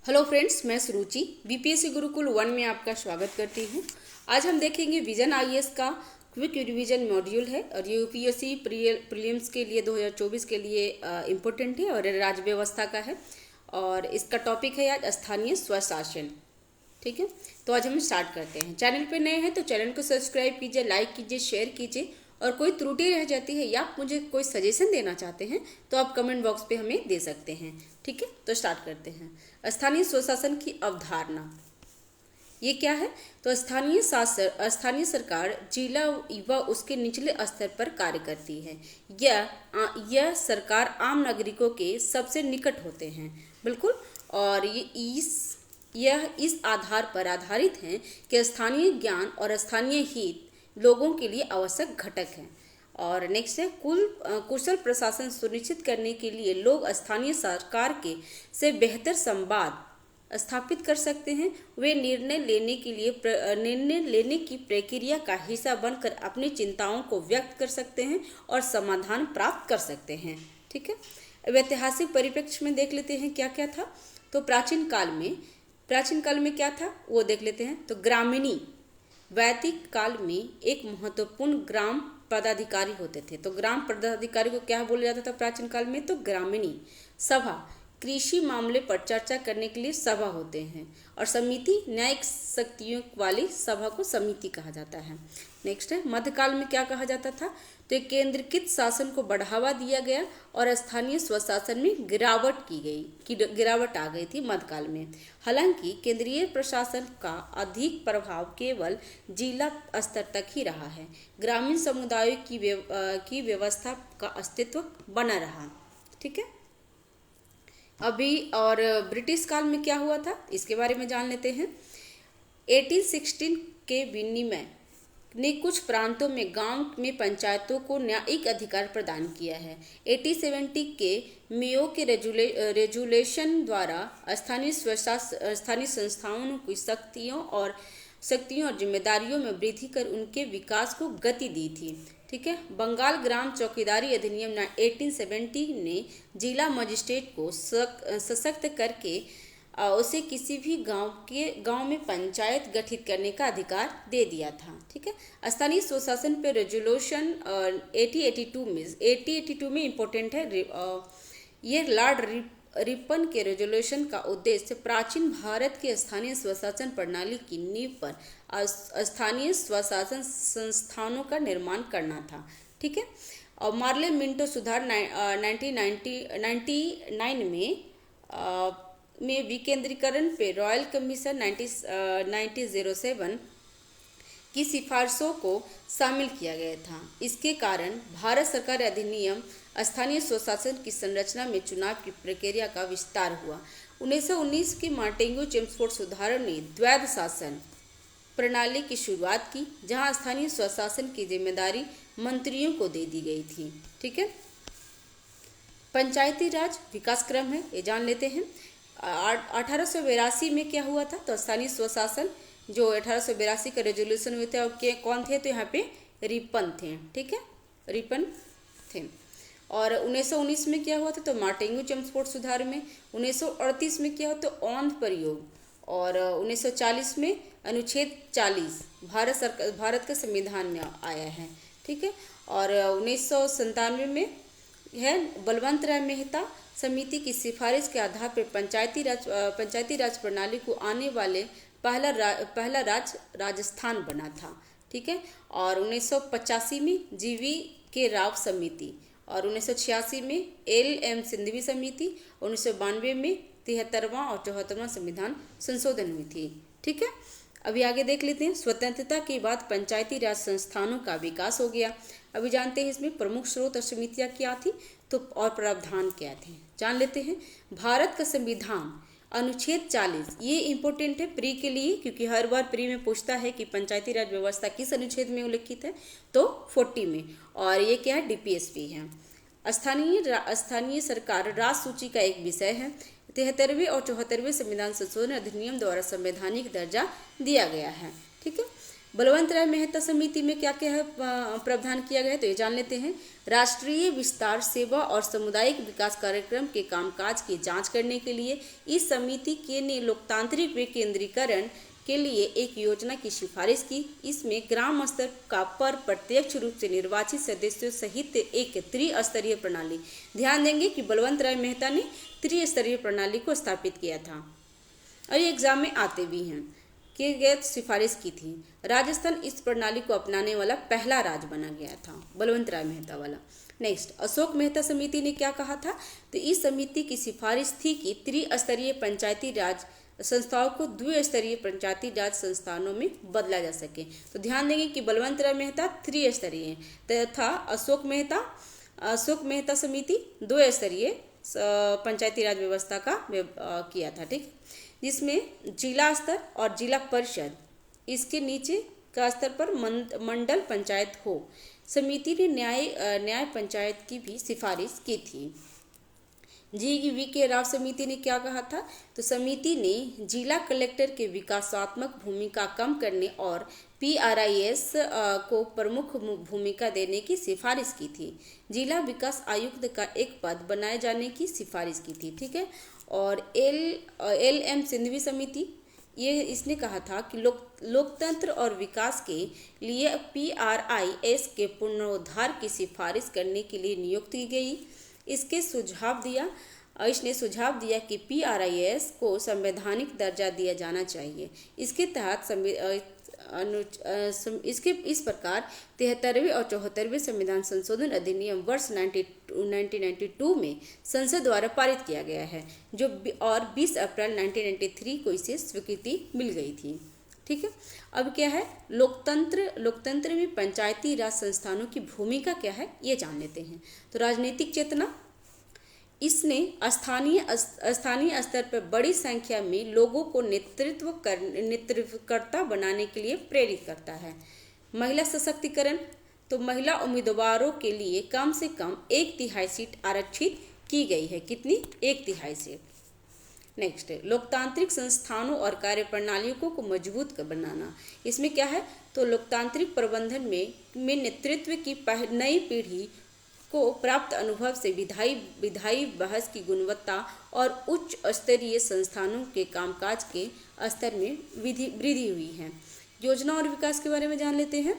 Hello friends, मैं सुरुचि BPSC Gurukul 1 में आपका स्वागत करती हूँ। आज हम देखेंगे विजन आईएएस का क्विक रिवीजन मॉड्यूल है और ये यूपीएससी प्रीलिम्स के लिए 2024 के लिए इम्पोर्टेंट है और राज्य व्यवस्था का है। और इसका टॉपिक है आज स्थानीय स्वशासन। ठीक है, तो आज हम स्टार्ट करते हैं। चैनल पे नए हैं तो चैनल को सब्सक्राइब कीजिए, लाइक कीजिए, शेयर कीजिए। और कोई त्रुटि रह जाती है या आप मुझे कोई सजेशन देना चाहते हैं तो आप कमेंट बॉक्स पे हमें दे सकते हैं। ठीक है, तो स्टार्ट करते हैं। स्थानीय स्वशासन की अवधारणा ये क्या है? तो स्थानीय सरकार जिला व उसके निचले स्तर पर कार्य करती है। यह सरकार आम नागरिकों के सबसे निकट होते हैं, बिल्कुल। और यह इस आधार पर आधारित है कि स्थानीय ज्ञान और स्थानीय हित लोगों के लिए आवश्यक घटक हैं। और नेक्स्ट है कुशल प्रशासन सुनिश्चित करने के लिए लोग स्थानीय सरकार के से बेहतर संवाद स्थापित कर सकते हैं। वे निर्णय लेने की प्रक्रिया का हिस्सा बनकर अपनी चिंताओं को व्यक्त कर सकते हैं और समाधान प्राप्त कर सकते हैं। ठीक है, अब ऐतिहासिक परिप्रेक्ष्य में देख लेते हैं क्या क्या था। तो प्राचीन काल में क्या था वो देख लेते हैं। तो ग्रामीणी वैदिक काल में एक महत्वपूर्ण ग्राम पदाधिकारी होते थे। तो ग्राम पदाधिकारी को क्या बोला जाता था प्राचीन काल में? तो ग्रामीणी। सभा कृषि मामले पर चर्चा करने के लिए सभा होते हैं। और समिति न्यायिक शक्तियों वाली सभा को समिति कहा जाता है। नेक्स्ट है मध्यकाल में क्या कहा जाता था? तो एक केंद्रीकृत शासन को बढ़ावा दिया गया और स्थानीय स्वशासन में गिरावट आ गई थी मध्यकाल में। हालांकि केंद्रीय प्रशासन का अधिक प्रभाव केवल जिला स्तर तक ही रहा है। ग्रामीण समुदायों की व्यवस्था का अस्तित्व बना रहा। ठीक है, अभी और ब्रिटिश काल में क्या हुआ था इसके बारे में जान लेते हैं। 1816 के विनिमय ने कुछ प्रांतों में गांव में पंचायतों को न्यायिक अधिकार प्रदान किया है। 1870 के मेयो के रेजुलेशन द्वारा स्थानीय संस्थाओं की शक्तियों और जिम्मेदारियों में वृद्धि कर उनके विकास को गति दी थी। ठीक है, बंगाल ग्राम चौकीदारी अधिनियम 1870 ने जिला मजिस्ट्रेट को सशक्त करके उसे किसी भी गांव में पंचायत गठित करने का अधिकार दे दिया था। ठीक है, स्थानीय स्वशासन पे रेजोल्यूशन 1882 में इम्पोर्टेंट है। ये लॉर्ड रिपन के रेजोल्यूशन का उद्देश्य प्राचीन भारत के स्थानीय स्वशासन प्रणाली की नींव पर स्थानीय स्वशासन संस्थानों का निर्माण करना था। ठीक है, और मार्ले मिंटो सुधार 1999 में विकेंद्रीकरण पे रॉयल कमीशन 1907 की सिफारिशों को शामिल किया गया था। इसके कारण भारत सरकार अधिनियम स्थानीय स्वशासन की संरचना में चुनाव की प्रक्रिया का विस्तार हुआ। 1919 की मार्टेंगो चेम्सफोर्ड सुधारों ने द्वैध शासन प्रणाली की शुरुआत की, जहां स्थानीय स्वशासन की जिम्मेदारी मंत्रियों को दे दी गई थी। ठीक है, पंचायती राज विकास क्रम है, ये जान लेते हैं। 1882 में क्या हुआ था? तो स्थानीय स्वशासन जो 1882 का रेजोल्यूशन हुए थे, और कौन थे? तो यहाँ पे रिपन थे। ठीक है, रिपन थे। और 1919 में क्या हुआ था? तो मार्टेंगो चेम्सफोर्ड सुधार में। 1938 में क्या हुआ? तो औंध प्रयोग। और 1940 में अनुच्छेद 40 भारत का संविधान में आया है। ठीक है, और 1997 में है बलवंत राय मेहता समिति की सिफारिश के आधार पर पंचायती राज प्रणाली को आने वाले पहला राज्य राजस्थान बना था। ठीक है, और 1985 में जीवी के राव समिति, और 1986 में LM सिंधवी समिति, 1992 में 73वां और 74वां संविधान संशोधन हुई थी। ठीक है, अभी आगे देख लेते हैं। स्वतंत्रता के बाद पंचायती राज संस्थानों का विकास हो गया। अभी जानते हैं इसमें प्रमुख स्रोत और समितियाँ क्या थी तो और प्रावधान क्या थे, जान लेते हैं। भारत का संविधान अनुच्छेद 40, ये इम्पोर्टेंट है प्री के लिए, क्योंकि हर बार प्री में पूछता है कि पंचायती राज व्यवस्था किस अनुच्छेद में उल्लिखित है, तो 40 में। और ये क्या है? DPSP है। स्थानीय सरकार राज सूची का एक विषय है। 73वें और 74वें संविधान संशोधन अधिनियम द्वारा संवैधानिक दर्जा दिया गया है। ठीक है, बलवंत राय मेहता समिति में क्या क्या है प्रावधान किया गया है, तो ये जान लेते हैं। राष्ट्रीय विस्तार सेवा और सामुदायिक विकास कार्यक्रम के कामकाज की जांच करने के लिए इस समिति के ने लोकतांत्रिक विकेंद्रीकरण के लिए एक योजना की सिफारिश की। इसमें ग्राम स्तर का पर प्रत्यक्ष रूप से निर्वाचित सदस्यों सहित एक त्रिस्तरीय प्रणाली, ध्यान देंगे कि बलवंत राय मेहता ने त्रिस्तरीय प्रणाली को स्थापित किया था और ये एग्जाम में आते भी हैं कि गए सिफारिश की थी। राजस्थान इस प्रणाली को अपनाने वाला पहला राज्य बना गया था, बलवंत राय मेहता वाला। नेक्स्ट, अशोक मेहता समिति ने क्या कहा था, तो इस समिति की सिफारिश थी कि त्रिस्तरीय पंचायती राज संस्थाओं को द्विस्तरीय पंचायती राज संस्थानों में बदला जा सके। तो ध्यान देंगे कि बलवंत राय मेहता त्रिस्तरीय तथा अशोक मेहता समिति द्विस्तरीय पंचायती राज व्यवस्था का किया था, ठीक, जिसमें जिला स्तर और जिला परिषद इसके नीचे का स्तर पर मंडल पंचायत हो। समिति ने न्याय पंचायत की भी सिफारिश की थी। GV राव समिति ने क्या कहा था, तो समिति ने जिला कलेक्टर के विकासात्मक भूमिका कम करने और PRIS को प्रमुख भूमिका देने की सिफारिश की थी। जिला विकास आयुक्त का एक पद बनाए जाने की सिफारिश की थी, ठीक है। और LM सिंधवी समिति, ये इसने कहा था कि लोकतंत्र और विकास के लिए PRIS के पुनरुद्धार की सिफारिश करने के लिए नियुक्त की गई। इसने सुझाव दिया कि PRIS को संवैधानिक दर्जा दिया जाना चाहिए। इसके तहत इस प्रकार 73वें और 74वें संविधान संशोधन अधिनियम वर्ष 1992 में संसद द्वारा पारित किया गया है, जो और 20 अप्रैल 1993 को इसे स्वीकृति मिल गई थी, ठीक है। अब क्या है, लोकतंत्र में पंचायती राज संस्थानों की भूमिका क्या है, ये जान लेते हैं। तो राजनीतिक चेतना, इसने स्थानीय स्तर पर बड़ी संख्या में लोगों को नेतृत्वकर्ता बनाने के लिए प्रेरित करता है। महिला सशक्तिकरण, तो महिला उम्मीदवारों के लिए कम से कम 1/3 सीट आरक्षित की गई है। कितनी? 1/3 सीट। नेक्स्ट, लोकतांत्रिक संस्थानों और कार्यप्रणालियों को मजबूत बनाना। इसमें क्या है, तो लोकतांत्रिक प्रबंधन में नेतृत्व की नई पीढ़ी को प्राप्त अनुभव से विधायी बहस की गुणवत्ता और उच्च स्तरीय संस्थानों के कामकाज के स्तर में वृद्धि हुई है। योजना और विकास के बारे में जान लेते हैं।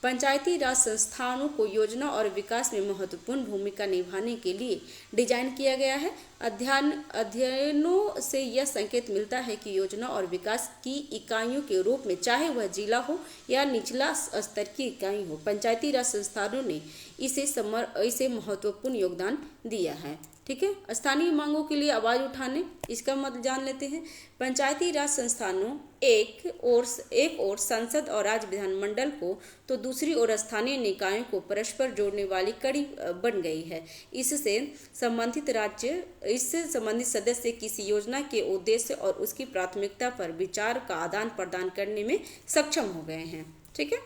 पंचायती राज संस्थानों को योजना और विकास में महत्वपूर्ण भूमिका निभाने के लिए डिजाइन किया गया है। अध्ययनों से यह संकेत मिलता है कि योजना और विकास की इकाइयों के रूप में, चाहे वह जिला हो या निचला स्तर की इकाई हो, पंचायती राज संस्थानों ने इसे महत्वपूर्ण योगदान दिया है, ठीक है। स्थानीय मांगों के लिए आवाज उठाने, इसका मतलब जान लेते हैं। पंचायती राज संस्थानों एक ओर संसद और राज्य विधानमंडल को, तो दूसरी ओर स्थानीय निकायों को परस्पर जोड़ने वाली कड़ी बन गई है। इससे संबंधित सदस्य किसी योजना के उद्देश्य और उसकी प्राथमिकता पर विचार का आदान प्रदान करने में सक्षम हो गए हैं, ठीक है।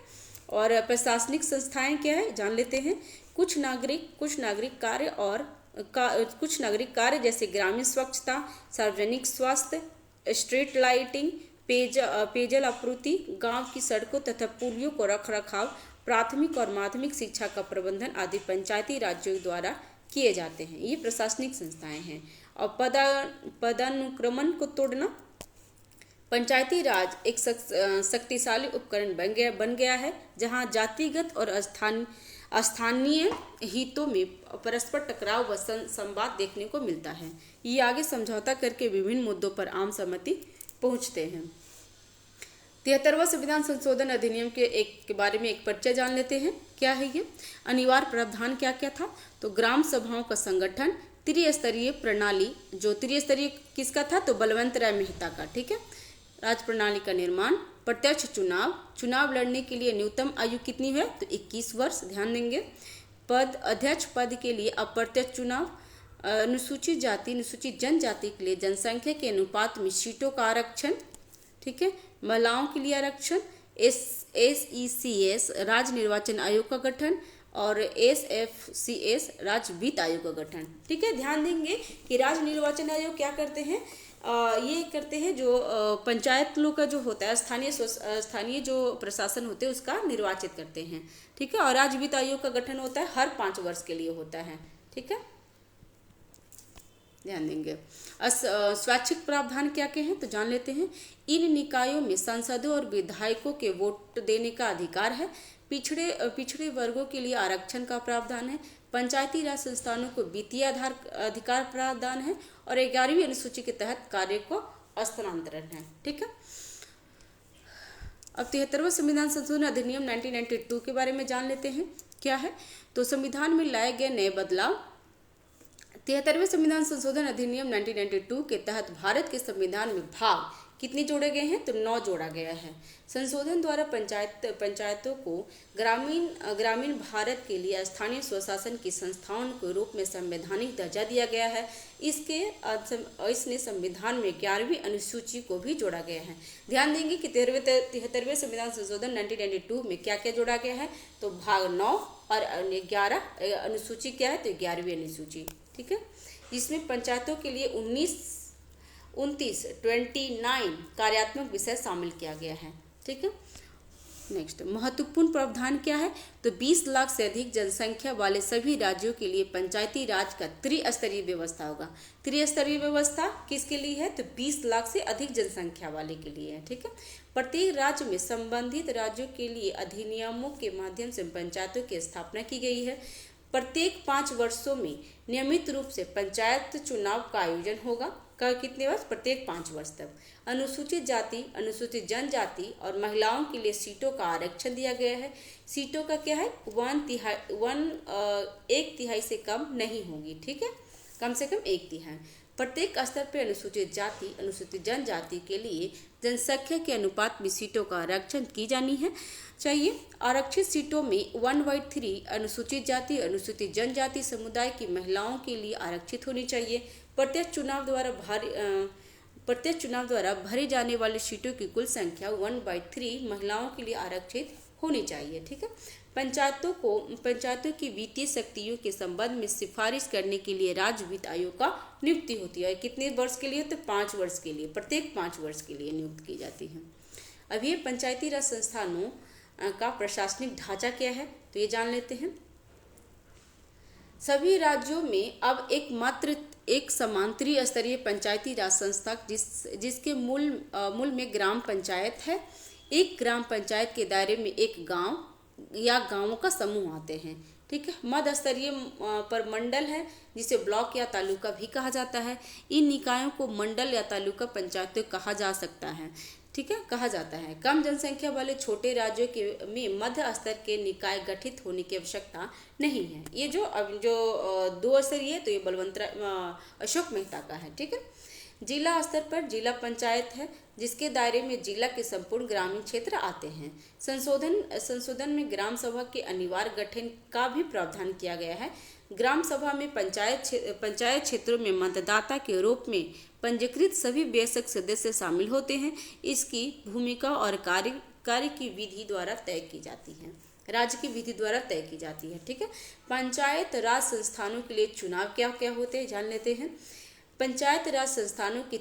और प्रशासनिक संस्थाएं क्या है, जान लेते हैं। कुछ नागरिक कार्य जैसे ग्रामीण स्वच्छता, सार्वजनिक स्वास्थ्य, स्ट्रीट लाइटिंग, पेयजल आपूर्ति, गांव की सड़कों तथा पुलियों को रखरखाव, प्राथमिक और माध्यमिक शिक्षा का प्रबंधन आदि पंचायती राज्यों द्वारा किए जाते हैं। ये प्रशासनिक संस्थाएं हैं। और पदानुक्रमण को तोड़ना, पंचायती राज एक शक्तिशाली उपकरण बन गया है, जहां जातिगत और स्थानीय हितों में परस्पर टकराव व संवाद देखने को मिलता है। ये आगे समझौता करके विभिन्न मुद्दों पर आम सहमति पहुंचते हैं। 73वां संविधान संशोधन अधिनियम के बारे में एक परिचय जान लेते हैं। क्या है ये? अनिवार्य प्रावधान क्या क्या था? तो ग्राम सभाओं का संगठन, त्रिस्तरीय प्रणाली, जो त्रिस्तरीय किसका था? तो बलवंत राय मेहता का, ठीक है। राज प्रणाली का निर्माण, प्रत्यक्ष चुनाव लड़ने के लिए न्यूनतम आयु कितनी है? तो 21 वर्ष, ध्यान देंगे। अध्यक्ष पद के लिए अप्रत्यक्ष चुनाव, अनुसूचित जाति अनुसूचित जनजाति के लिए जनसंख्या के अनुपात में सीटों का आरक्षण, ठीक है। महिलाओं के लिए आरक्षण, SECS राज्य निर्वाचन आयोग का गठन और SFCS राज्य वित्त आयोग का गठन, ठीक है। ध्यान देंगे कि राज्य निर्वाचन आयोग क्या करते हैं ये करते हैं जो पंचायत लोग का जो होता है स्थानीय जो प्रशासन होते हैं उसका निर्वाचित करते हैं। ठीक है, और राज्य वित्त आयोग का गठन होता है हर 5 वर्ष के लिए होता है। ठीक है, ध्यान देंगे। स्वैच्छिक प्रावधान क्या क्या हैं तो जान लेते हैं। इन निकायों में सांसदों और विधायकों के वोट देने का अधिकार है। पिछड़े वर्गों के लिए आरक्षण का प्रावधान है। पंचायती राज संस्थानों को वित्तीय अधिकार प्रावधान है और 11वीं अनुसूची के तहत कार्य को स्थानांतरण है। ठीक है, अब 73वां संविधान संशोधन अधिनियम 1992 के बारे में जान लेते हैं। क्या है तो संविधान में लाए गए नए बदलाव। 73वें संविधान संशोधन अधिनियम 1992 के तहत भारत के संविधान में भाग कितने जोड़े गए हैं तो 9 जोड़ा गया है। संशोधन द्वारा पंचायतों को ग्रामीण भारत के लिए स्थानीय स्वशासन की संस्थाओं के रूप में संवैधानिक दर्जा दिया गया है। इसने संविधान में 11वीं अनुसूची को भी जोड़ा गया है। ध्यान देंगे कि 73वें संविधान संशोधन 1992 में क्या क्या जोड़ा गया है तो भाग 9 और 11 अनुसूची क्या है तो 11वीं अनुसूची। ठीक है, जिसमें पंचायतों के लिए 29 कार्यात्मक विषय शामिल किया गया है। ठीक है, नेक्स्ट महत्वपूर्ण प्रावधान क्या है तो 20 लाख से अधिक जनसंख्या वाले सभी राज्यों के लिए पंचायती राज का त्रिस्तरीय व्यवस्था होगा। त्रिस्तरीय व्यवस्था किसके लिए है तो 20 लाख से अधिक जनसंख्या वाले के लिए है। ठीक है, प्रत्येक राज्य में संबंधित राज्यों के लिए अधिनियमों के माध्यम से पंचायतों की स्थापना की गई है। प्रत्येक 5 वर्षों में नियमित रूप से पंचायत चुनाव का आयोजन होगा। कितने वर्ष प्रत्येक 5 वर्ष तक। अनुसूचित जाति, अनुसूचित जनजाति और महिलाओं के लिए सीटों का आरक्षण दिया गया है। सीटों का क्या है 1/3 से कम नहीं होगी। ठीक है, कम से कम 1/3। प्रत्येक स्तर पर अनुसूचित जाति, अनुसूचित जनजाति के लिए जनसंख्या के अनुपात में सीटों का आरक्षण की जानी है चाहिए। आरक्षित सीटों में 1/3 अनुसूचित जाति, अनुसूचित जनजाति समुदाय की महिलाओं के लिए आरक्षित होनी चाहिए। प्रत्येक चुनाव द्वारा भरे जाने वाली सीटों की कुल संख्या 1/3 महिलाओं के लिए आरक्षित होनी चाहिए। ठीक है, पंचायतों की वित्तीय शक्तियों के संबंध में सिफारिश करने के लिए राज्य वित्त आयोग का नियुक्ति होती है। कितने वर्ष के लिए तो 5 वर्ष के लिए, प्रत्येक 5 वर्ष के लिए नियुक्त की जाती है। अब ये पंचायती राज संस्थानों का प्रशासनिक ढांचा क्या है तो ये जान लेते हैं। सभी राज्यों में अब एक समांतरी स्तरीय पंचायती राज संस्था जिसके मूल में ग्राम पंचायत है। एक ग्राम पंचायत के दायरे में एक गांव या गांवों का समूह आते हैं। ठीक है, मध्य स्तरीय पर मंडल है जिसे ब्लॉक या तालुका भी कहा जाता है। इन निकायों को मंडल या तालुका पंचायतें कहा जा सकता है। ठीक है, कहा जाता है। कम जनसंख्या वाले छोटे राज्यों में मध्य स्तर के निकाय गठित होने की आवश्यकता नहीं है। ये जो 2 स्तरीय है तो ये अशोक मेहता का है। ठीक है, जिला स्तर पर जिला पंचायत है जिसके दायरे में जिला के संपूर्ण ग्रामीण क्षेत्र आते हैं। संशोधन में ग्राम सभा के अनिवार्य गठन का भी प्रावधान किया गया है। ग्राम सभा में पंचायत क्षेत्रों में मतदाता के रूप में पंजीकृत सभी वयस्क सदस्य शामिल होते हैं। इसकी भूमिका और कार्य की विधि द्वारा तय की जाती है, राज्य की विधि द्वारा तय की जाती है। ठीक है, पंचायत राज संस्थानों के लिए चुनाव क्या क्या होते हैं जान लेते हैं। पंचायत राज संस्थानों के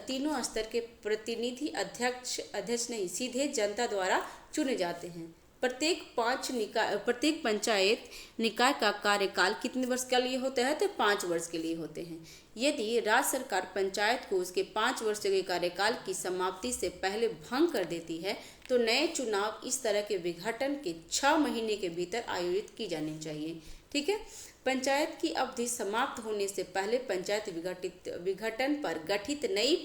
तीनों स्तर के प्रतिनिधि अध्यक्ष नहीं सीधे जनता द्वारा चुने जाते हैं। प्रत्येक पंचायत निकाय का कार्यकाल कितने वर्ष के लिए होता है तो 5 वर्ष के लिए होते हैं। यदि राज्य सरकार पंचायत को उसके 5 वर्ष के कार्यकाल की समाप्ति से पहले भंग कर देती है तो नए चुनाव इस तरह के विघटन के 6 महीने के भीतर आयोजित की जानी चाहिए। ठीक है, पंचायत की अवधि समाप्त होने से पहले पंचायत विघटन पर गठित नई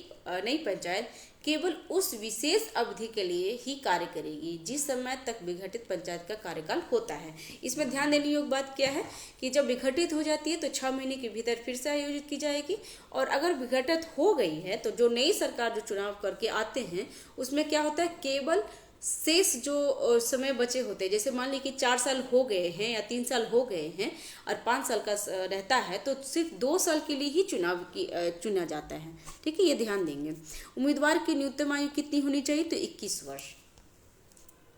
पंचायत केवल उस विशेष अवधि के लिए ही कार्य करेगी जिस समय तक विघटित पंचायत का कार्यकाल होता है। इसमें ध्यान देने योग्य बात क्या है कि जब विघटित हो जाती है तो 6 महीने के भीतर फिर से आयोजित की जाएगी, और अगर विघटित हो गई है तो जो नई सरकार जो चुनाव करके आते हैं उसमें क्या होता है केवल शेष जो समय बचे होते हैं, जैसे मान लीजिए कि 4 साल हो गए हैं या 3 साल हो गए हैं और 5 साल का रहता है तो सिर्फ 2 साल के लिए ही चुना जाता है। ठीक है, ये ध्यान देंगे। उम्मीदवार की न्यूनतम आयु कितनी होनी चाहिए तो 21 वर्ष।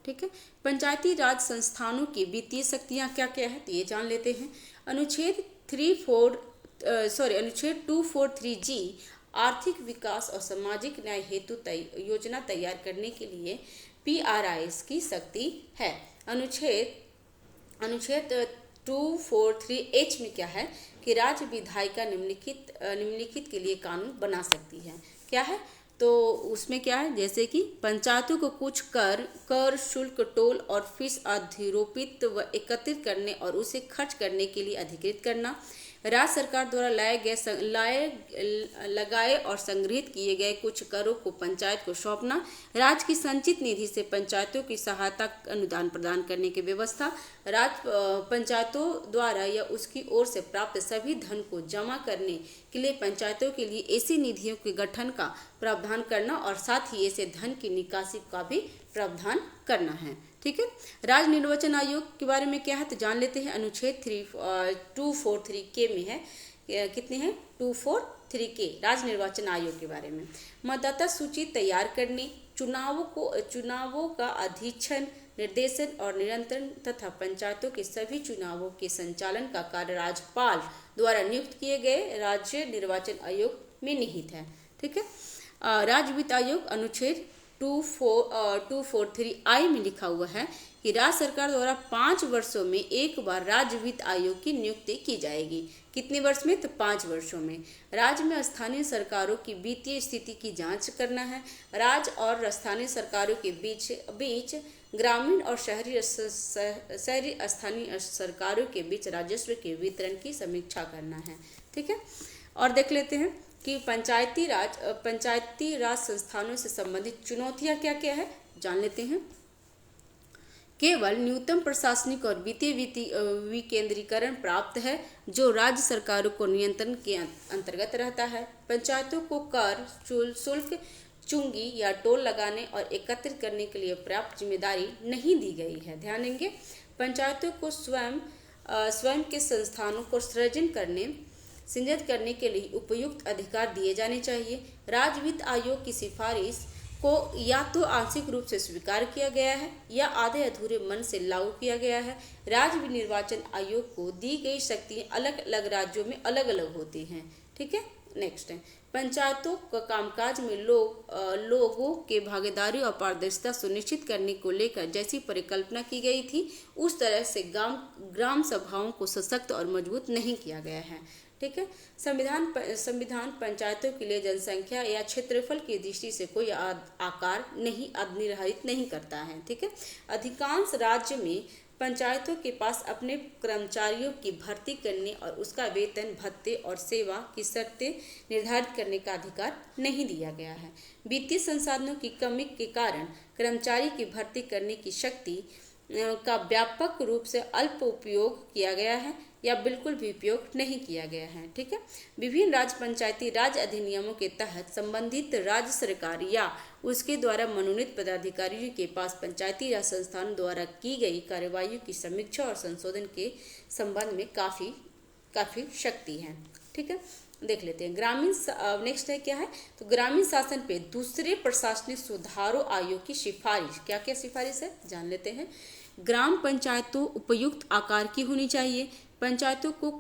ठीक है, पंचायती राज संस्थानों की वित्तीय शक्तियाँ क्या क्या है तो ये जान लेते हैं। अनुच्छेद 243G आर्थिक विकास और सामाजिक न्याय हेतु योजना तैयार करने के लिए PRIS की शक्ति है। अनुच्छेद 243H में क्या है कि राज्य विधायिका निम्नलिखित के लिए कानून बना सकती है। क्या है? तो उसमें क्या है, जैसे कि पंचायतों को कुछ कर शुल्क, टोल और फीस अधिरोपित व एकत्रित करने और उसे खर्च करने के लिए अधिकृत करना, राज्य सरकार द्वारा लगाए और संग्रहित किए गए कुछ करों को पंचायत को सौंपना, राज्य की संचित निधि से पंचायतों की सहायता अनुदान प्रदान करने की व्यवस्था, राज्य पंचायतों द्वारा या उसकी ओर से प्राप्त सभी धन को जमा करने के लिए पंचायतों के लिए ऐसी निधियों के गठन का प्रावधान करना और साथ ही ऐसे धन की निकासी का भी प्रावधान करना है। ठीक है। राज्य निर्वाचन आयोग के बारे में क्या है तो जान लेते हैं। अनुच्छेद 243K में है, कितने हैं 243K राज्य निर्वाचन आयोग के बारे में। मतदाता सूची तैयार करने, चुनावों का अधीक्षण, निर्देशन और नियंत्रण तथा पंचायतों के सभी चुनावों के संचालन का कार्य राज्यपाल द्वारा नियुक्त किए गए राज्य निर्वाचन आयोग में निहित है। ठीक है। राज्य वित्त आयोग अनुच्छेद 243I में लिखा हुआ है कि राज्य सरकार द्वारा 5 वर्षों में एक बार राज्य वित्त आयोग की नियुक्ति की जाएगी। कितने वर्ष में? तो 5 वर्षों में। राज्य में स्थानीय सरकारों की वित्तीय स्थिति की जांच करना है। राज्य और स्थानीय सरकारों के बीच ग्रामीण और शहरी स्थानीय सरकारों के बीच राजस्व के वितरण की समीक्षा करना है। ठीक है। और देख लेते हैं कि पंचायती राज संस्थानों से संबंधित चुनौतियां क्या क्या है, जान लेते हैं। केवल न्यूनतम प्रशासनिक और वित्तीय विकेंद्रीकरण प्राप्त है जो राज्य सरकारों को नियंत्रण के अंतर्गत रहता है। पंचायतों को कर, शुल्क, चुंगी या टोल लगाने और एकत्रित करने के लिए पर्याप्त जिम्मेदारी नहीं दी गई है। ध्यान देंगे। पंचायतों को स्वयं के संस्थानों को सृजित करने के लिए उपयुक्त अधिकार दिए जाने चाहिए। राज्य वित्त आयोग की सिफारिश को या तो आंशिक रूप से स्वीकार किया गया है या आधे अधूरे मन से लागू किया गया है। राज्य निर्वाचन आयोग को दी गई शक्तियां अलग अलग राज्यों में अलग अलग होती हैं। ठीक है। नेक्स्ट है पंचायतों का कामकाज में लोगों के भागीदारी और पारदर्शिता सुनिश्चित करने को लेकर जैसी परिकल्पना की गई थी उस तरह से ग्राम सभाओं को सशक्त और मजबूत नहीं किया गया है। ठीक है। संविधान पंचायतों के लिए जनसंख्या या क्षेत्रफल की दृष्टि से कोई आकार निर्धारित नहीं करता है। ठीक है। अधिकांश राज्य में पंचायतों के पास अपने कर्मचारियों की भर्ती करने और उसका वेतन, भत्ते और सेवा की शर्तें निर्धारित करने का अधिकार नहीं दिया गया है। वित्तीय संसाधनों की कमी के कारण कर्मचारी की भर्ती करने की शक्ति का व्यापक रूप से अल्प उपयोग किया गया है या बिल्कुल भी उपयोग नहीं किया गया है। ठीक है। विभिन्न राज्य पंचायती राज अधिनियमों के तहत संबंधित राज्य सरकार या उसके द्वारा मनोनीत पदाधिकारियों के पास पंचायती राज संस्थान द्वारा की गई कार्यवाही की समीक्षा और संशोधन के संबंध में काफी शक्ति है। ठीक है। देख लेते हैं ग्रामीण। नेक्स्ट है क्या है तो ग्रामीण शासन पे दूसरे प्रशासनिक सुधारों आयोग की सिफारिश। क्या क्या सिफारिश है जान लेते हैं। ग्राम पंचायतों उपयुक्त आकार की होनी चाहिए। पंचायतों को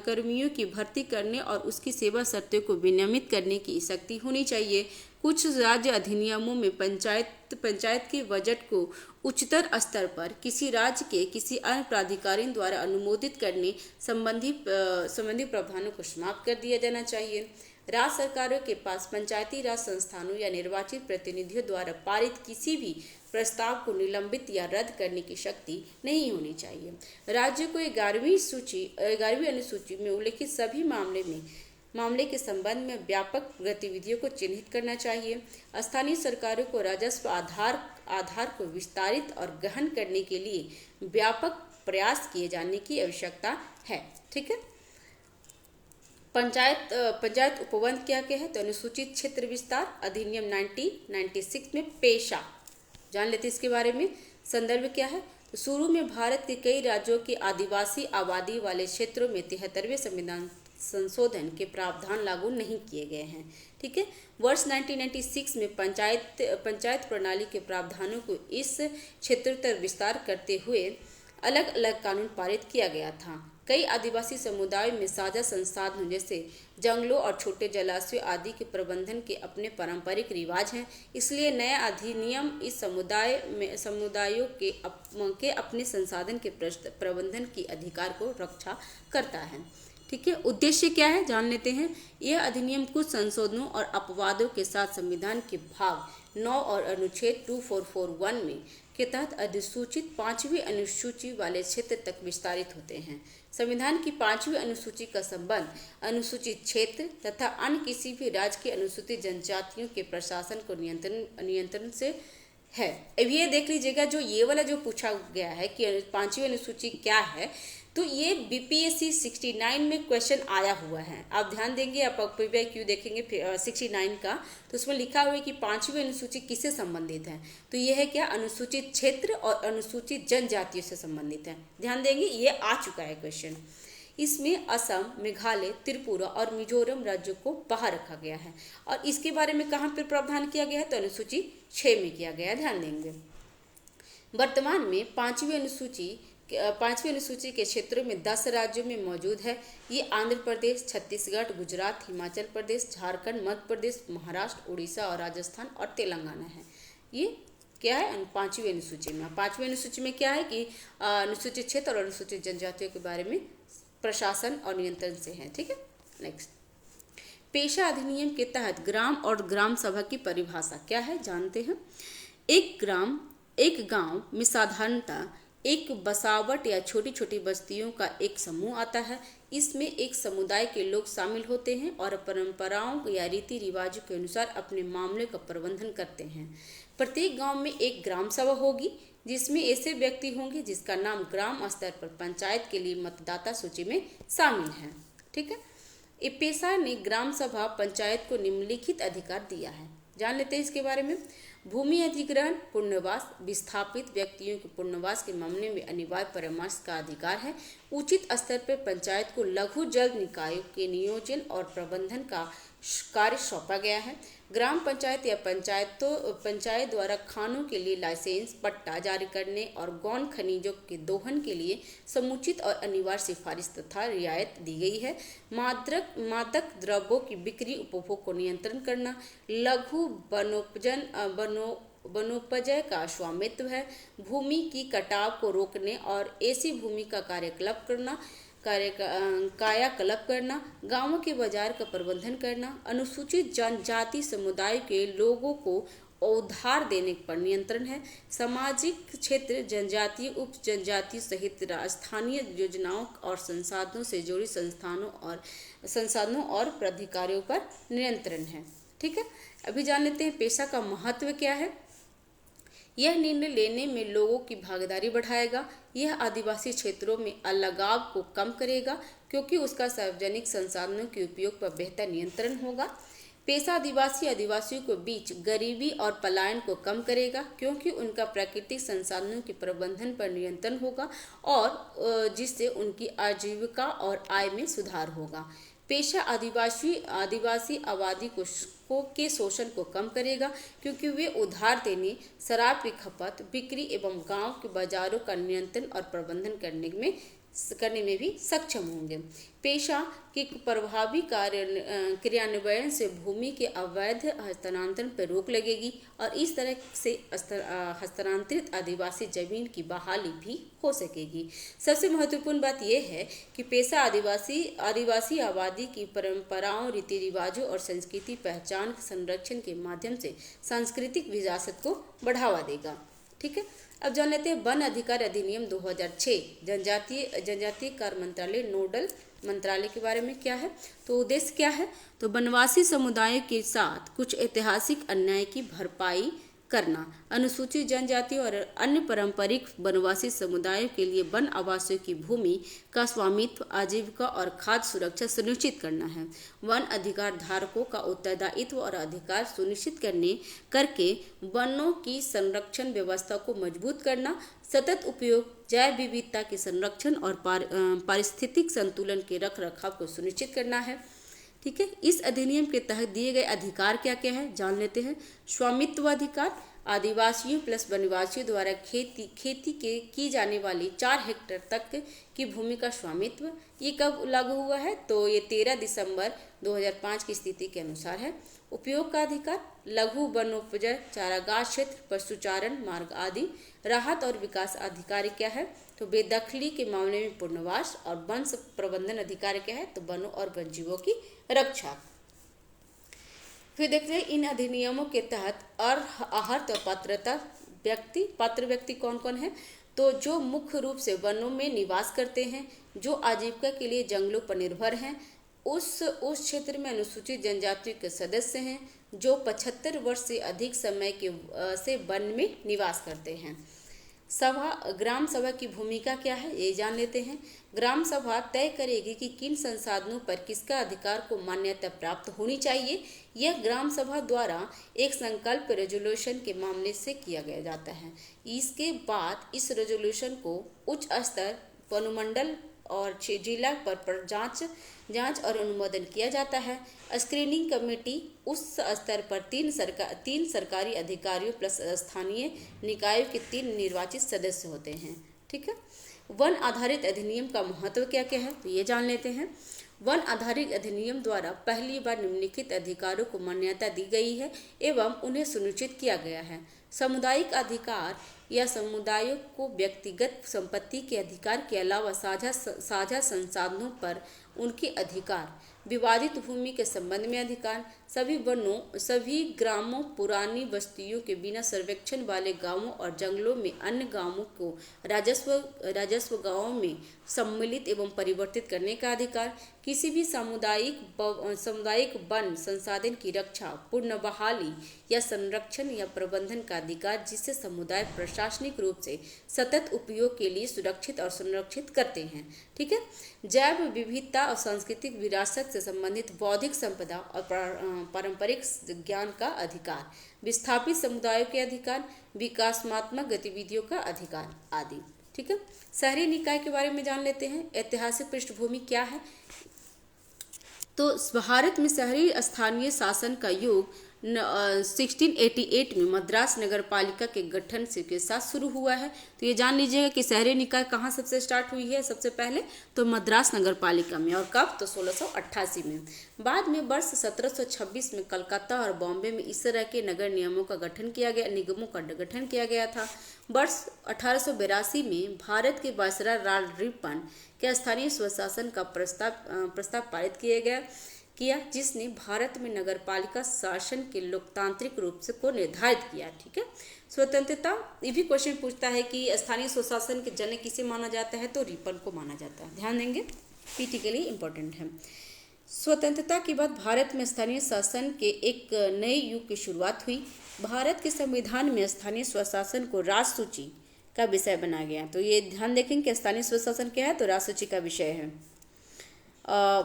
कर्मियों की भर्ती करने और उसकी सेवा शर्तों को विनियमित करने की शक्ति होनी चाहिए। कुछ राज्य अधिनियमों में पंचायत के बजट को उच्चतर स्तर पर किसी राज्य के किसी अन्य प्राधिकारी द्वारा अनुमोदित करने संबंधी प्रावधानों को समाप्त कर दिया जाना चाहिए। राज्य सरकारों के पास पंचायती राज संस्थानों या निर्वाचित प्रतिनिधियों द्वारा पारित किसी भी प्रस्ताव को निलंबित या रद्द करने की शक्ति नहीं होनी चाहिए। राज्य को 11वीं अनुसूची में उल्लिखित सभी मामले के संबंध में व्यापक गतिविधियों को चिन्हित करना चाहिए। स्थानीय सरकारों को राजस्व आधार को विस्तारित और गहन करने के लिए व्यापक प्रयास किए जाने की आवश्यकता है। ठीक है। पंचायत उपबंध क्या है तो अनुसूचित क्षेत्र विस्तार अधिनियम 1996 में पेशा जान लेते इसके बारे में। संदर्भ क्या है तो शुरू में भारत के कई राज्यों के आदिवासी आबादी वाले क्षेत्रों में 73वें संविधान संशोधन के प्रावधान लागू नहीं किए गए हैं। ठीक है। वर्ष 1996 में पंचायत प्रणाली के प्रावधानों को इस क्षेत्र तक विस्तार करते हुए अलग अलग कानून पारित किया गया था। कई आदिवासी समुदायों में साझा संसाधनों जैसे जंगलों और छोटे जलाशयों आदि के प्रबंधन के अपने पारंपरिक रिवाज हैं। इसलिए नया अधिनियम इस समुदायों के अपने संसाधन के प्रबंधन की अधिकार को रक्षा करता है। ठीक है, उद्देश्य क्या है जान लेते हैं। यह अधिनियम कुछ संशोधनों और अपवादों के साथ संविधान के भाग 9 और अनुच्छेद 2441 में के तहत अधिसूचित 5वीं अनुसूची वाले क्षेत्र तक विस्तारित होते हैं। संविधान की 5वीं अनुसूची का संबंध अनुसूचित क्षेत्र तथा अन्य किसी भी राज्य की अनुसूचित जनजातियों के प्रशासन को नियंत्रण से है। अब ये देख लीजिएगा, जो ये वाला जो पूछा गया है कि 5वीं अनुसूची क्या है, तो ये बीपीएससी 69 में क्वेश्चन आया हुआ है। आप ध्यान देंगे, आप प्रीवियस क्यों देखेंगे 69 का, तो उसमें लिखा हुआ है कि 5वीं अनुसूची किससे संबंधित है। तो ये है क्या, अनुसूचित क्षेत्र और अनुसूचित जनजातियों से संबंधित है। ध्यान देंगे, ये आ चुका है क्वेश्चन। इसमें असम, मेघालय, त्रिपुरा और मिजोरम राज्यों को बाहर रखा गया है। और इसके बारे में कहाँ पर प्रावधान किया गया है, तो अनुसूची 6 में किया गया है। ध्यान देंगे, वर्तमान में 5वीं अनुसूची के क्षेत्रों में 10 राज्यों में मौजूद है। ये आंध्र प्रदेश, छत्तीसगढ़, गुजरात, हिमाचल प्रदेश, झारखंड, मध्य प्रदेश, महाराष्ट्र, उड़ीसा और राजस्थान और तेलंगाना है। ये क्या है 5वीं अनुसूची में। 5वीं अनुसूची में क्या है कि अनुसूचित क्षेत्र और अनुसूचित जनजातियों के बारे में प्रशासन और नियंत्रण से है। ठीक है, नेक्स्ट, पेशा अधिनियम के तहत ग्राम और ग्राम सभा की परिभाषा क्या है जानते हैं। एक गांव में साधारणतः एक बसावट या छोटी छोटी बस्तियों का एक समूह आता है। इसमें एक समुदाय के लोग शामिल होते हैं और परंपराओं या रीति रिवाजों के अनुसार अपने मामले का प्रबंधन करते हैं। प्रत्येक गांव में एक ग्राम सभा होगी जिसमें ऐसे व्यक्ति होंगे जिसका नाम ग्राम स्तर पर पंचायत के लिए मतदाता सूची में शामिल है। ठीक है, पेशा ने ग्राम सभा पंचायत को निम्नलिखित अधिकार दिया है, जान लेते हैं इसके बारे में। भूमि अधिग्रहण, पुनर्वास, विस्थापित व्यक्तियों के पुनर्वास के मामले में अनिवार्य परामर्श का अधिकार है। उचित स्तर पर पंचायत को लघु जल निकायों के नियोजन और प्रबंधन का कार्य सौंपा गया है। ग्राम पंचायत या पंचायत द्वारा खानों के लिए लाइसेंस, पट्टा जारी करने और गौण खनिजों के दोहन के लिए समुचित और अनिवार्य सिफारिश तथा रियायत दी गई है। मादक द्रव्यों की बिक्री उपभोग को नियंत्रण करना, लघु वनोपजय का स्वामित्व है। भूमि की कटाव को रोकने और ऐसी भूमि का कायाकल्प करना, गांवों के बाजार का प्रबंधन करना, अनुसूचित जनजाति समुदाय के लोगों को उधार देने पर नियंत्रण है। सामाजिक क्षेत्र, जनजातीय, उप जनजाति सहित स्थानीय योजनाओं और संसाधनों से जुड़ी संसाधनों और प्राधिकारियों पर नियंत्रण है। ठीक है, अभी जान लेते हैं पेशा का महत्व क्या है। यह निर्णय लेने में लोगों की भागीदारी बढ़ाएगा। यह आदिवासी क्षेत्रों में अलगाव को कम करेगा क्योंकि उसका सार्वजनिक संसाधनों के उपयोग पर बेहतर नियंत्रण होगा। पेशा आदिवासियों के बीच गरीबी और पलायन को कम करेगा क्योंकि उनका प्राकृतिक संसाधनों के प्रबंधन पर नियंत्रण होगा और जिससे उनकी आजीविका और आय में सुधार होगा। पेशा आदिवासी आबादी के शोषण को कम करेगा क्योंकि वे उधार देने, शराब की खपत, बिक्री एवं गांव के बाजारों का नियंत्रण और प्रबंधन करने में भी सक्षम होंगे। पेशा के प्रभावी क्रियान्वयन से भूमि के अवैध हस्तांतरण पर रोक लगेगी और इस तरह से हस्तांतरित आदिवासी जमीन की बहाली भी हो सकेगी। सबसे महत्वपूर्ण बात यह है कि पेशा आदिवासी आबादी की परंपराओं, रीति रिवाजों और संस्कृति पहचान संरक्षण के माध्यम से सांस्कृतिक विरासत को बढ़ावा देगा। ठीक है, अब जान लेते हैं वन अधिकार अधिनियम 2006 जनजातीय कार्य मंत्रालय नोडल मंत्रालय के बारे में क्या है। तो उद्देश्य क्या है, तो वनवासी समुदायों के साथ कुछ ऐतिहासिक अन्याय की भरपाई करना, अनुसूचित जनजाति और अन्य पारंपरिक वनवासी समुदायों के लिए वन आवासों की भूमि का स्वामित्व, आजीविका और खाद्य सुरक्षा सुनिश्चित करना है। वन अधिकार धारकों का उत्तरदायित्व और अधिकार सुनिश्चित करके वनों की संरक्षण व्यवस्था को मजबूत करना, सतत उपयोग, जैव विविधता के संरक्षण और पारिस्थितिक संतुलन के रखरखाव को सुनिश्चित करना है। ठीक है, इस अधिनियम के तहत दिए गए अधिकार क्या क्या है जान लेते हैं। स्वामित्व अधिकार, आदिवासियों प्लस वनवासियों द्वारा खेती के की जाने वाली 4 हेक्टेयर तक की भूमि का स्वामित्व। ये कब लागू हुआ है? तो ये 13 दिसंबर 2005 की स्थिति के अनुसार है। उपयोग का अधिकार, लघु वनोपज, चारागाह क्षेत्र, पशुचारण मार्ग आदि। राहत और विकास अधिकार क्या है? तो बेदखली के मामले में पुनर्वास। और वन प्रबंधन अधिकार क्या है? तो वनों और वन्यजीवों की रक्षा। फिर देखते हैं इन अधिनियमों के तहत अर्हता और पात्र व्यक्ति कौन कौन है? तो जो मुख्य रूप से वनों में निवास करते हैं, जो आजीविका के लिए जंगलों पर निर्भर हैं, उस क्षेत्र में अनुसूचित जनजातियों के सदस्य हैं, जो 75 वर्ष से अधिक समय से वन में निवास करते हैं। ग्राम सभा की भूमिका क्या है, ये जान लेते हैं। ग्राम सभा तय करेगी कि किन संसाधनों पर किसका अधिकार को मान्यता प्राप्त होनी चाहिए। यह ग्राम सभा द्वारा एक संकल्प रेजोल्यूशन के मामले से किया गया जाता है। इसके बाद इस रेजोल्यूशन को उच्च स्तर, अनुमंडल और जिला पर जांच और अनुमोदन किया जाता है। स्क्रीनिंग कमेटी उस स्तर पर तीन सरकारी अधिकारियों प्लस स्थानीय निकायों के 3 निर्वाचित सदस्य होते हैं। ठीक है। वन आधारित अधिनियम का महत्व क्या क्या है, तो ये जान लेते हैं। वन आधारित अधिनियम द्वारा पहली बार निम्नलिखित अधिकारों को मान्यता दी गई है एवं उन्हें सुनिश्चित किया गया है। सामुदायिक अधिकार या समुदायों को व्यक्तिगत संपत्ति के अधिकार के अलावा साझा संसाधनों पर उनके अधिकार, विवादित भूमि के संबंध में अधिकार, सभी ग्रामों, पुरानी बस्तियों के बिना सर्वेक्षण वाले गांवों और जंगलों में अन्य गांवों को राजस्व गांवों में सम्मिलित एवं परिवर्तित करने का अधिकार, किसी भी सामुदायिक वन संसाधन की रक्षा, पूर्ण बहाली या संरक्षण या प्रबंधन का अधिकार, जिससे समुदाय प्रशासनिक रूप से सतत उपयोग के लिए सुरक्षित और संरक्षित करते हैं। ठीक है। जैव विविधता और सांस्कृतिक विरासत से संबंधित बौद्धिक संपदा और पारंपरिक ज्ञान का अधिकार, विस्थापित समुदायों के अधिकार, विकासात्मक गतिविधियों का अधिकार आदि। ठीक है। शहरी निकाय के बारे में जान लेते हैं। ऐतिहासिक पृष्ठभूमि क्या है, तो भारत में शहरी स्थानीय शासन का युग 1688 में मद्रास नगर पालिका के गठन के साथ शुरू हुआ है। तो ये जान लीजिएगा कि शहरी निकाय कहाँ सबसे स्टार्ट हुई है सबसे पहले, तो मद्रास नगर पालिका में। और कब, तो 1688 में। बाद में वर्ष 1726 में कलकत्ता और बॉम्बे में इस तरह के निगमों का गठन किया गया था। वर्ष 1882 में भारत के वायसराय लॉर्ड रिपन के स्थानीय स्वशासन का प्रस्ताव पारित किया, जिसने भारत में नगरपालिका शासन के लोकतांत्रिक रूप से को निर्धारित किया। ठीक है। स्वतंत्रता, ये भी क्वेश्चन पूछता है कि स्थानीय स्वशासन के जनक किसे माना जाता है, तो रिपन को माना जाता है। ध्यान देंगे, पीटी के लिए इम्पोर्टेंट है। स्वतंत्रता के बाद भारत में स्थानीय शासन के एक नए युग की शुरुआत हुई। भारत के संविधान में स्थानीय स्वशासन को राजसूची का विषय बनाया गया। तो ये ध्यान देखें कि स्थानीय स्वशासन क्या है, तो राजसूची का विषय है।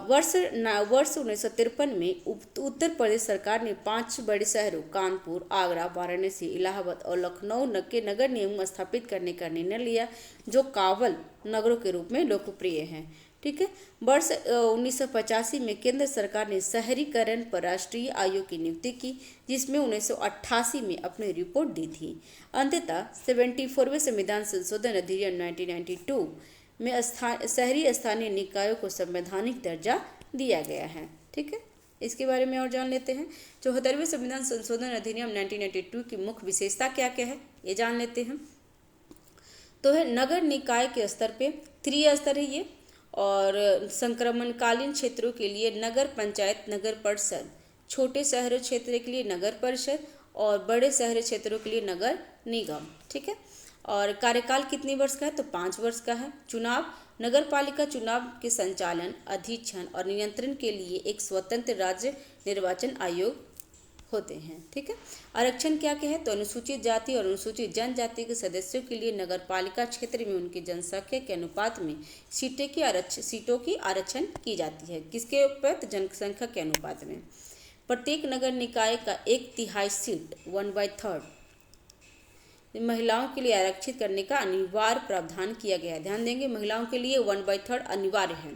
वर्ष 1953 में उत्तर प्रदेश सरकार ने 5 बड़े शहरों कानपुर, आगरा, वाराणसी, इलाहाबाद और लखनऊ के नगर निगम स्थापित करने का निर्णय लिया, जो कावल नगरों के रूप में लोकप्रिय हैं। ठीक है। वर्ष 1985 में केंद्र सरकार ने शहरीकरण पर राष्ट्रीय आयोग की नियुक्ति की, जिसमें 1988 में अपनी रिपोर्ट दी थी। अंततः 74वें संविधान संशोधन अधिनियम 1992 में शहरी स्थानीय निकायों को संवैधानिक दर्जा दिया गया है। ठीक है। इसके बारे में और जान लेते हैं। 74वें संविधान संशोधन अधिनियम 1992 की मुख्य विशेषता क्या क्या है, ये जान लेते हैं। तो है नगर निकाय के स्तर पे 3 स्तर है ये, और संक्रमणकालीन क्षेत्रों के लिए नगर पंचायत, नगर परिषद, छोटे शहर क्षेत्र के लिए नगर परिषद और बड़े शहर क्षेत्रों के लिए नगर निगम। ठीक है। और कार्यकाल कितने वर्ष का है, तो 5 वर्ष का है। चुनाव, नगर पालिका चुनाव के संचालन, अधीक्षण और नियंत्रण के लिए एक स्वतंत्र राज्य निर्वाचन आयोग होते हैं। ठीक है। आरक्षण क्या क्या है, तो अनुसूचित जाति और अनुसूचित जनजाति के सदस्यों के लिए नगर पालिका क्षेत्र में उनकी जनसंख्या के अनुपात में सीटों की आरक्षण की जाती है। किसके ऊपर, तो जनसंख्या के अनुपात में। प्रत्येक नगर निकाय का 1/3 सीट 1/3 महिलाओं के लिए आरक्षित करने का अनिवार्य प्रावधान किया गया है। ध्यान देंगे, महिलाओं के लिए 1/3 अनिवार्य है।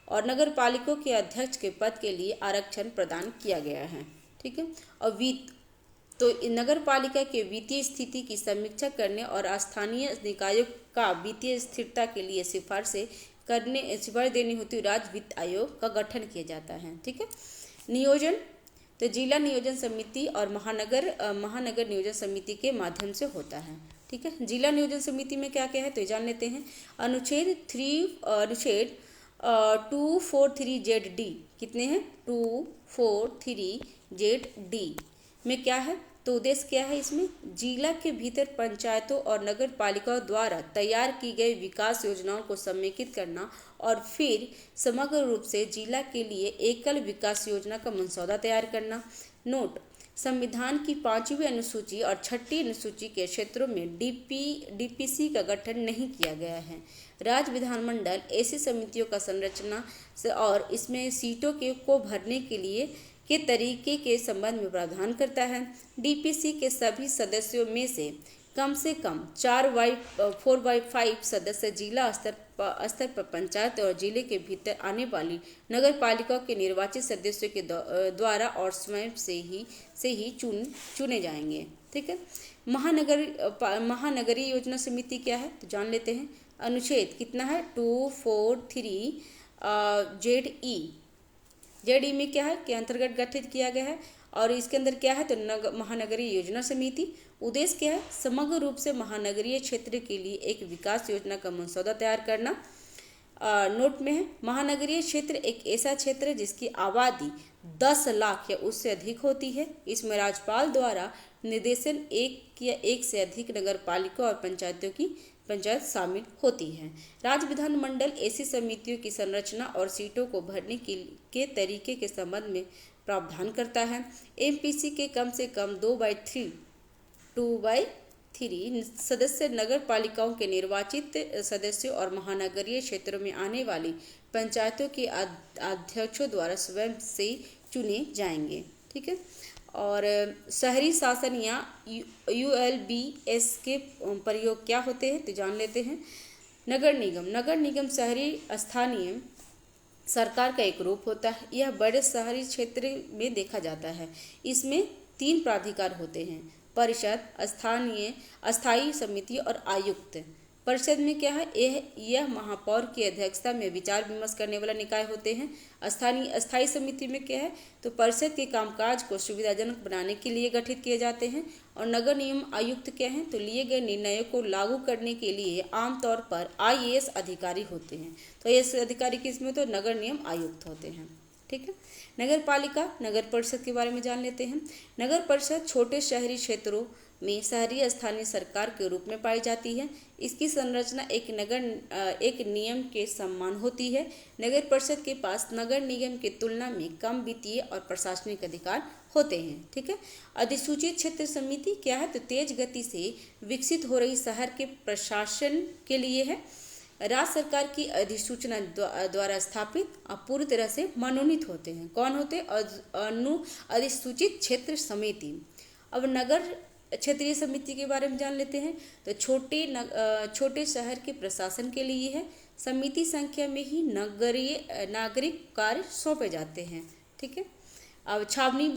और नगर पालिकों के अध्यक्ष के पद के लिए आरक्षण प्रदान किया गया है। ठीक है। और तो नगर पालिका के वित्तीय स्थिति की समीक्षा करने और स्थानीय निकायों का वित्तीय स्थिरता के लिए सिफारिश देनी होती है। राज्य वित्त आयोग का गठन किया जाता है। ठीक है। नियोजन, तो जिला नियोजन समिति और महानगर नियोजन समिति के माध्यम से होता है। ठीक है। जिला नियोजन समिति में क्या क्या है तो जान लेते हैं। अनुच्छेद 243ZD कितने हैं 243ZD में क्या है तो उद्देश्य क्या है इसमें, जिला के भीतर पंचायतों और नगर पालिकाओं द्वारा तैयार की गई विकास योजनाओं को समेकित करना और फिर समग्र रूप से जिला के लिए एकल विकास योजना का मसौदा तैयार करना। नोट, संविधान की 5वीं अनुसूची और 6ठी अनुसूची के क्षेत्रों में डीपीसी का गठन नहीं किया गया है। राज्य विधानमंडल ऐसी समितियों का संरचना और इसमें सीटों को भरने के तरीके के संबंध में प्रावधान करता है। डीपीसी के सभी सदस्यों में से कम 4/5 सदस्य जिला स्तर पर पंचायत और जिले के भीतर आने वाली नगर पालिकाओं के निर्वाचित सदस्यों के द्वारा और स्वयं से ही चुने जाएंगे। ठीक है। महानगरीय योजना समिति क्या है तो जान लेते हैं। अनुच्छेद कितना है 243 ZE में क्या है के अंतर्गत गठित किया गया है और इसके अंदर क्या है तो महानगरीय योजना समिति। उद्देश्य क्या है, समग्र रूप से महानगरीय क्षेत्र के लिए एक विकास योजना का मसौदा तैयार करना। नोट में है, महानगरीय क्षेत्र एक ऐसा क्षेत्र है जिसकी आबादी 10 लाख या उससे अधिक होती है। इसमें राज्यपाल द्वारा निर्देशन एक या एक से अधिक नगर पालिका और पंचायत शामिल होती है। राज्य विधानमंडल ऐसी समितियों की संरचना और सीटों को भरने के तरीके के संबंध में प्रावधान करता है। एमपीसी के कम से कम 2/3 सदस्य नगर पालिकाओं के निर्वाचित सदस्यों और महानगरीय क्षेत्रों में आने वाली पंचायतों के अध्यक्षों द्वारा स्वयं से चुने जाएंगे। ठीक है। और शहरी शासन या ULBS के प्रयोग क्या होते हैं तो जान लेते हैं। नगर निगम शहरी स्थानीय सरकार का एक रूप होता है। यह बड़े शहरी क्षेत्र में देखा जाता है। इसमें 3 प्राधिकार होते हैं, परिषद, अस्थायी समिति और आयुक्त। परिषद में क्या है, यह महापौर की अध्यक्षता में विचार विमर्श करने वाला निकाय होते हैं। अस्थायी समिति में क्या है तो परिषद के कामकाज को सुविधाजनक बनाने के लिए गठित किए जाते हैं। और नगर निगम आयुक्त क्या हैं तो लिए गए निर्णयों को लागू करने के लिए आमतौर पर IAS अधिकारी होते हैं। तो IAS अधिकारी किसमें तो नगर निगम आयुक्त होते हैं। ठीक है। नगर पालिका, नगर परिषद के बारे में जान लेते हैं। नगर परिषद छोटे शहरी क्षेत्रों में शहरी स्थानीय सरकार के रूप में पाई जाती है। इसकी संरचना एक नियम के समान होती है। नगर परिषद के पास नगर निगम की तुलना में कम वित्तीय और प्रशासनिक अधिकार होते हैं। ठीक है। अधिसूचित क्षेत्र समिति क्या है तो तेज गति से विकसित हो रही शहर के प्रशासन के लिए है। राज्य सरकार की अधिसूचना द्वारा स्थापित और पूरी तरह से मनोनीत होते हैं। कौन होते हैं? अधिसूचित क्षेत्र समिति। अब नगर क्षेत्रीय समिति के बारे में जान लेते हैं तो छोटे शहर के प्रशासन के लिए है। समिति संख्या में ही नागरिक कार्य सौंपे जाते हैं। ठीक है। अब छावनी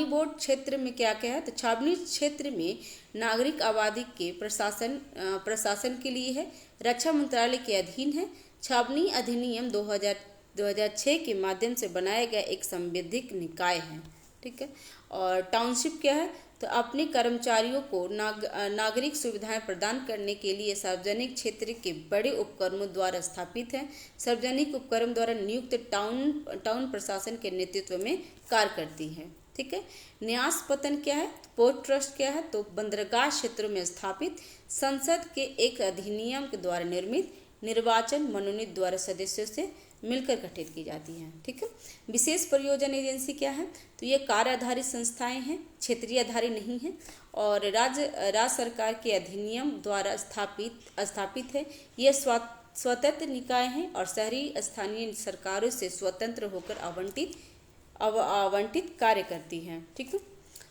बोर्ड क्षेत्र में क्या क्या है तो छावनी क्षेत्र में नागरिक आबादी के प्रशासन के लिए है। रक्षा मंत्रालय के अधीन है। छावनी अधिनियम 2006 के माध्यम से बनाया गया एक संवैधानिक निकाय है। ठीक है। और टाउनशिप क्या है तो अपने कर्मचारियों को नागरिक सुविधाएं प्रदान करने के लिए सार्वजनिक क्षेत्र के बड़े उपक्रमों द्वारा स्थापित है। सार्वजनिक उपक्रम द्वारा नियुक्त टाउन प्रशासन के नेतृत्व में कार्य करती है। ठीक है। न्यास पतन क्या है, पोर्ट ट्रस्ट क्या है तो बंदरगाह क्षेत्रों में स्थापित संसद के एक अधिनियम के द्वारा निर्मित निर्वाचन मनोनीत द्वारा सदस्यों से मिलकर गठित की जाती हैं। ठीक है। विशेष परियोजना एजेंसी क्या है तो ये कार्य आधारित संस्थाएं हैं, क्षेत्रीय आधारित नहीं है और राज्य सरकार के अधिनियम द्वारा स्थापित है। ये स्वतंत्र निकाय हैं और शहरी स्थानीय सरकारों से स्वतंत्र होकर आवंटित कार्य करती हैं। ठीक है।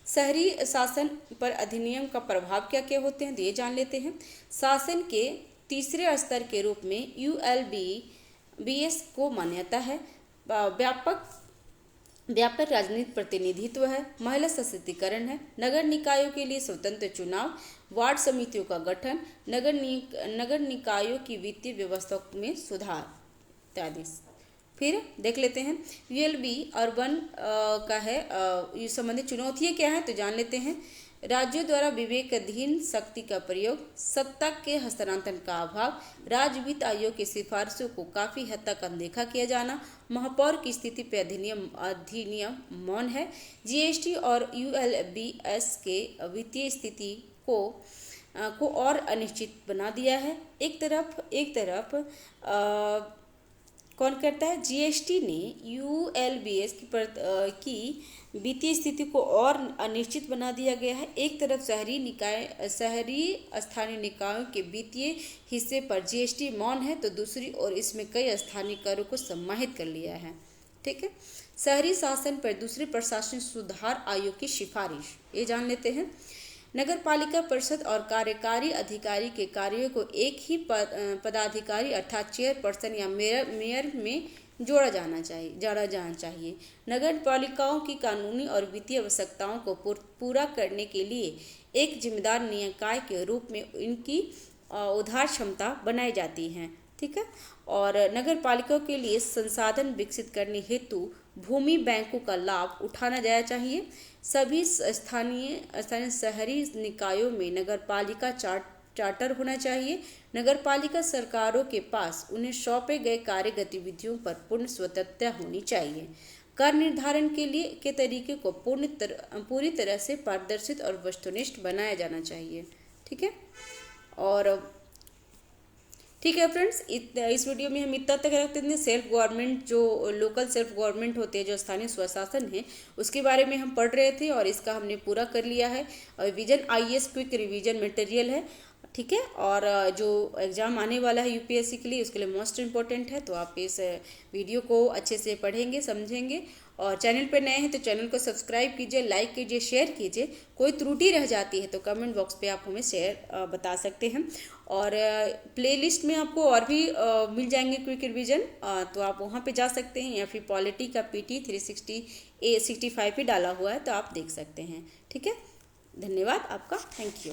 शहरी शासन पर अधिनियम का प्रभाव क्या क्या होते हैं तो ये जान लेते हैं। शासन के तीसरे स्तर के रूप में ULBS को मान्यता है। व्यापक व्यापक राजनीतिक प्रतिनिधित्व है, महिला सशक्तिकरण है, नगर निकायों के लिए स्वतंत्र चुनाव, वार्ड समितियों का गठन, नगर निकायों की वित्तीय व्यवस्था में सुधार इत्यादि। फिर देख लेते हैं यूएलबी अर्बन का है ये संबंधित चुनौतियाँ क्या हैं तो जान लेते हैं। राज्यों द्वारा विवेकाधीन शक्ति का प्रयोग, सत्ता के हस्तांतरण का अभाव, राज्य वित्त आयोग की सिफारिशों को काफ़ी हद तक अनदेखा किया जाना, महापौर की स्थिति पर अधिनियम मौन है, जीएसटी और यूएलबीएस के वित्तीय स्थिति को और अनिश्चित बना दिया है। एक तरफ कौन करता है, जीएसटी ने यूएलबीएस की वित्तीय स्थिति को और अनिश्चित बना दिया गया है। एक तरफ शहरी स्थानीय निकायों के वित्तीय हिस्से पर जीएसटी मौन है तो दूसरी ओर इसमें कई स्थानीय करों को सम्मानित कर लिया है। ठीक है, शहरी शासन पर दूसरे प्रशासन सुधार आयोग की सिफारिश, ये जान लेते हैं। नगर पालिका परिषद और कार्यकारी अधिकारी के कार्यों को एक ही पदाधिकारी अर्थात चेयरपर्सन या मेयर में जोड़ा जाना चाहिए। नगर पालिकाओं की कानूनी और वित्तीय आवश्यकताओं को पूरा करने के लिए एक जिम्मेदार निकाय के रूप में इनकी उधार क्षमता बनाई जाती है। ठीक है, और नगर पालिकाओं के लिए संसाधन विकसित करने हेतु भूमि बैंकों का लाभ उठाना जाना चाहिए। सभी स्थानीय शहरी निकायों में नगरपालिका चार्टर होना चाहिए। नगरपालिका सरकारों के पास उन्हें सौंपे गए कार्य गतिविधियों पर पूर्ण स्वतंत्रता होनी चाहिए। कर निर्धारण के तरीके को पूरी तरह से पारदर्शित और वस्तुनिष्ठ बनाया जाना चाहिए। ठीक है, और ठीक है फ्रेंड्स, इस वीडियो में हम इतना तक रखते हैं। सेल्फ गवर्नमेंट, जो लोकल सेल्फ गवर्नमेंट होते हैं, जो स्थानीय स्वशासन है, उसके बारे में हम पढ़ रहे थे और इसका हमने पूरा कर लिया है। और vision IAS quick revision material है। ठीक है, और जो एग्ज़ाम आने वाला है यूपीएससी के लिए, उसके लिए मोस्ट इम्पोर्टेंट है। तो आप इस वीडियो को अच्छे से पढ़ेंगे, समझेंगे। और चैनल पर नए हैं तो चैनल को सब्सक्राइब कीजिए, लाइक कीजिए, शेयर कीजिए। कोई त्रुटि रह जाती है तो कमेंट बॉक्स पे आप हमें बता सकते हैं। और प्लेलिस्ट में आपको और भी मिल जाएंगे क्विक रिवीजन, तो आप वहाँ पे जा सकते हैं, या फिर पॉलिटी का PT 365 पे डाला हुआ है तो आप देख सकते हैं। ठीक है, धन्यवाद आपका, थैंक यू।